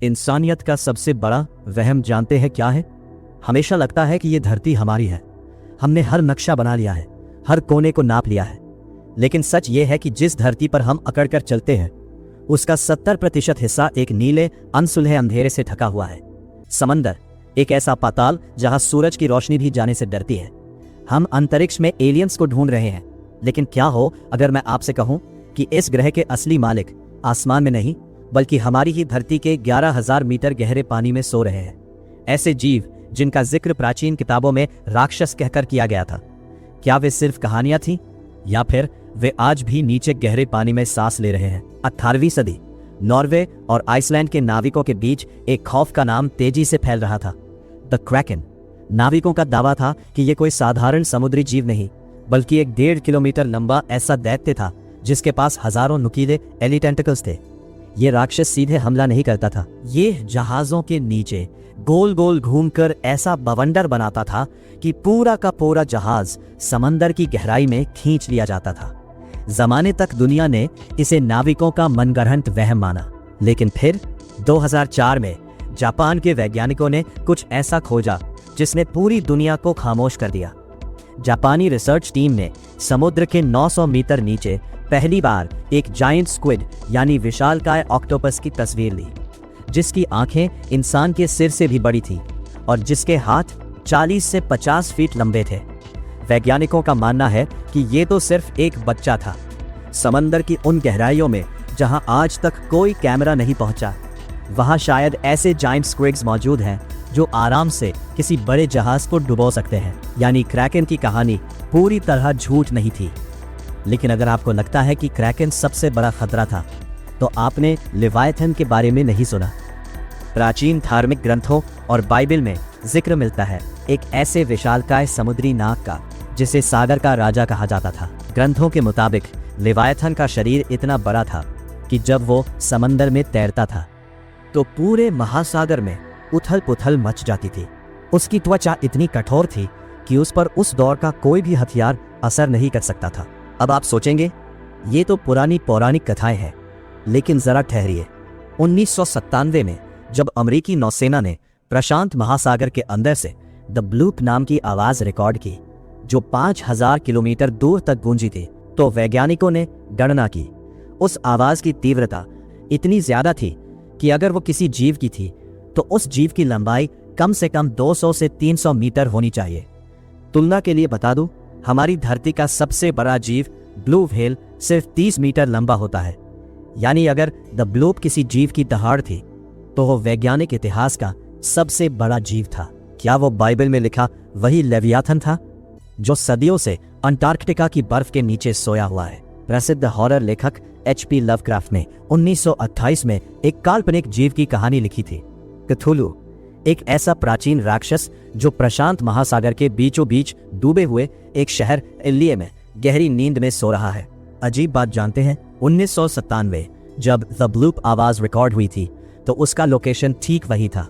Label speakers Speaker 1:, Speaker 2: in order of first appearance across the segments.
Speaker 1: इंसानियत का सबसे बड़ा वहम जानते हैं क्या है? हमेशा लगता है कि ये धरती हमारी है, हमने हर नक्शा बना लिया है, हर कोने को नाप लिया है। लेकिन सच ये है कि जिस धरती पर हम अकड़कर चलते हैं उसका 70% हिस्सा एक नीले अनसुलझे अंधेरे से ढका हुआ है। समंदर एक ऐसा पाताल जहां सूरज की रोशनी भी जाने से डरती है। हम अंतरिक्ष में एलियंस को ढूंढ रहे हैं, लेकिन क्या हो अगर मैं आपसे कहूं कि इस ग्रह के असली मालिक आसमान में नहीं बल्कि हमारी ही धरती के 11,000 मीटर गहरे पानी में सो रहे हैं। ऐसे जीव जिनका जिक्र प्राचीन किताबों में राक्षस कहकर किया गया था, क्या वे सिर्फ कहानियां थीं या फिर वे आज भी नीचे गहरे पानी में सांस ले रहे हैं? 18वीं सदी नॉर्वे और आइसलैंड के नाविकों के बीच एक खौफ का नाम तेजी से फैल रहा था, द क्रैकन। नाविकों का दावा था कि यह कोई साधारण समुद्री जीव नहीं बल्कि एक 1.5 किलोमीटर लंबा ऐसा दैत्य था जिसके पास हजारों नुकीले एलिटेंटिकल्स थे। ये राक्षस सीधे हमला नहीं करता था, ये जहाजों के नीचे गोल गोल घूमकर ऐसा बवंडर बनाता था कि पूरा का पूरा जहाज समंदर की गहराई में खींच लिया जाता था। जमाने तक दुनिया ने इसे नाविकों का मनगढ़ंत वहम माना, लेकिन फिर 2004 में जापान के वैज्ञानिकों ने कुछ ऐसा खोजा जिसने पूरी दुनिया को खामोश कर दिया। जापानी रिसर्च टीम ने समुद्र के 900 मीटर नीचे पहली बार एक जायंट स्क्विड यानी विशालकाय ऑक्टोपस की तस्वीर ली, जिसकी आंखें इंसान के सिर से भी बड़ी थी और जिसके हाथ 40 से 50 फीट लंबे थे। वैज्ञानिकों का मानना है कि ये तो सिर्फ एक बच्चा था। समंदर की उन गहराइयों में जहां आज तक कोई कैमरा नहीं पहुंचा, वहां शायद ऐसे जायंट स्क्विड्स मौजूद हैं जो आराम से किसी बड़े जहाज को डुबो सकते हैं। यानी क्रैकन की कहानी पूरी तरह झूठ नहीं थी। लेकिन अगर आपको लगता है कि क्रैकन सबसे बड़ा खतरा था, तो आपने लेवायथन के बारे में नहीं सुना। प्राचीन धार्मिक ग्रंथों और बाइबल में जिक्र मिलता है एक ऐसे विशालकाय समुद्री नाग का जिसे सागर का राजा कहा जाता था। ग्रंथों के मुताबिक लेवायथन का शरीर इतना बड़ा था कि जब वो समंदर में तैरता था तो पूरे महासागर में उथल पुथल मच जाती थी। उसकी त्वचा इतनी कठोर थी कि उस पर उस दौर का कोई भी हथियार असर नहीं कर सकता था। अब आप सोचेंगे ये तो पुरानी पौराणिक कथाएं हैं, लेकिन जरा ठहरिए। 1997 में जब अमेरिकी नौसेना ने प्रशांत महासागर के अंदर से द ब्लूप नाम की आवाज रिकॉर्ड की जो 5000 किलोमीटर दूर तक गूंजी थी, तो वैज्ञानिकों ने गणना की। उस आवाज की तीव्रता इतनी ज्यादा थी कि अगर वो किसी जीव की थी तो उस जीव की लंबाई कम से कम 200 से 300 मीटर होनी चाहिए। तुलना के लिए बता दूं, हमारी धरती का सबसे बड़ा जीव ब्लू व्हेल सिर्फ 30 मीटर लंबा होता है। यानी अगर द ब्लूप किसी जीव की दहाड़ थी तो वो वैज्ञानिक इतिहास का सबसे बड़ा जीव था। क्या वो बाइबल में लिखा वही लेवियाथन था जो सदियों से अंटार्कटिका की बर्फ के नीचे सोया हुआ है? प्रसिद्ध हॉरर लेखक HP लवक्राफ्ट ने 1928 में एक काल्पनिक जीव की कहानी लिखी थी, क्थुलू, एक ऐसा प्राचीन राक्षस जो प्रशांत महासागर के बीचों बीच डूबे हुए एक शहर इल्लिये में गहरी नींद में सो रहा है। अजीब बात जानते हैं, 1997 जब द ब्लूप आवाज रिकॉर्ड हुई थी तो उसका लोकेशन ठीक वही था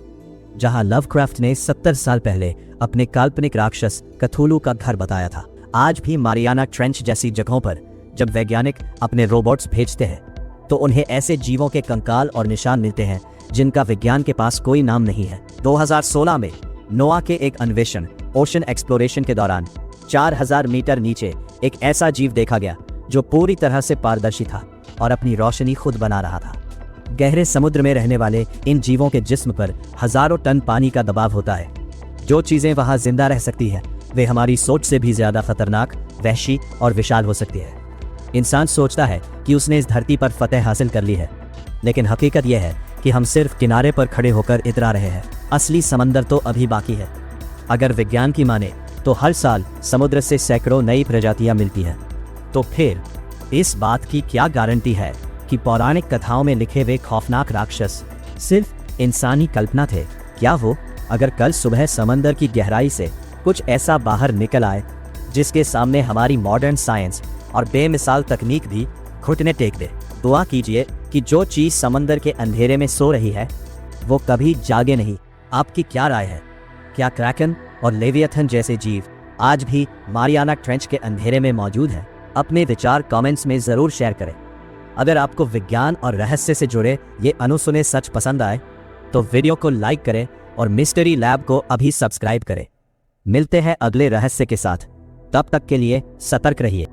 Speaker 1: जहां लवक्राफ्ट ने 70 साल पहले अपने काल्पनिक राक्षस क्थुलू का घर बताया था। आज भी मारियाना ट्रेंच जैसी जगहों पर जब वैज्ञानिक अपने रोबोट्स भेजते हैं तो उन्हें ऐसे जीवों के कंकाल और निशान मिलते हैं जिनका विज्ञान के पास कोई नाम नहीं है। 2016 में नोआ के एक अन्वेषण ओशन एक्सप्लोरेशन के दौरान 4000 मीटर नीचे एक ऐसा जीव देखा गया जो पूरी तरह से पारदर्शी था और अपनी रोशनी खुद बना रहा था। गहरे समुद्र में रहने वाले इन जीवों के जिस्म पर हजारों टन पानी का दबाव होता है। जो चीजें वहां जिंदा रह सकती है वे हमारी सोच से भी ज्यादा खतरनाक, वहशी और विशाल हो सकती है। इंसान सोचता है कि उसने इस धरती पर फतेह हासिल कर ली है, लेकिन हकीकत यह है कि हम सिर्फ किनारे पर खड़े होकर इतरा रहे हैं। असली समंदर तो अभी बाकी है। अगर विज्ञान की माने तो हर साल समुद्र से सैकड़ों नई प्रजातियां मिलती हैं। तो फिर इस बात की क्या गारंटी है कि पौराणिक कथाओं में लिखे हुए खौफनाक राक्षस सिर्फ इंसानी कल्पना थे? क्या हो अगर कल सुबह समंदर की गहराई से कुछ ऐसा बाहर निकल आए जिसके सामने हमारी मॉडर्न साइंस और बेमिसाल तकनीक भी घुटने टेक दे? दुआ कीजिए कि जो चीज समंदर के अंधेरे में सो रही है वो कभी जागे नहीं। आपकी क्या राय है? क्या क्रैकन और लेवियाथन जैसे जीव आज भी मारियाना ट्रेंच के अंधेरे में मौजूद हैं? अपने विचार कमेंट्स में जरूर शेयर करें। अगर आपको विज्ञान और रहस्य से जुड़े ये अनसुने सच पसंद आए तो वीडियो को लाइक करें और मिस्ट्री लैब को अभी सब्सक्राइब करें। मिलते हैं अगले रहस्य के साथ, तब तक के लिए सतर्क रहिए।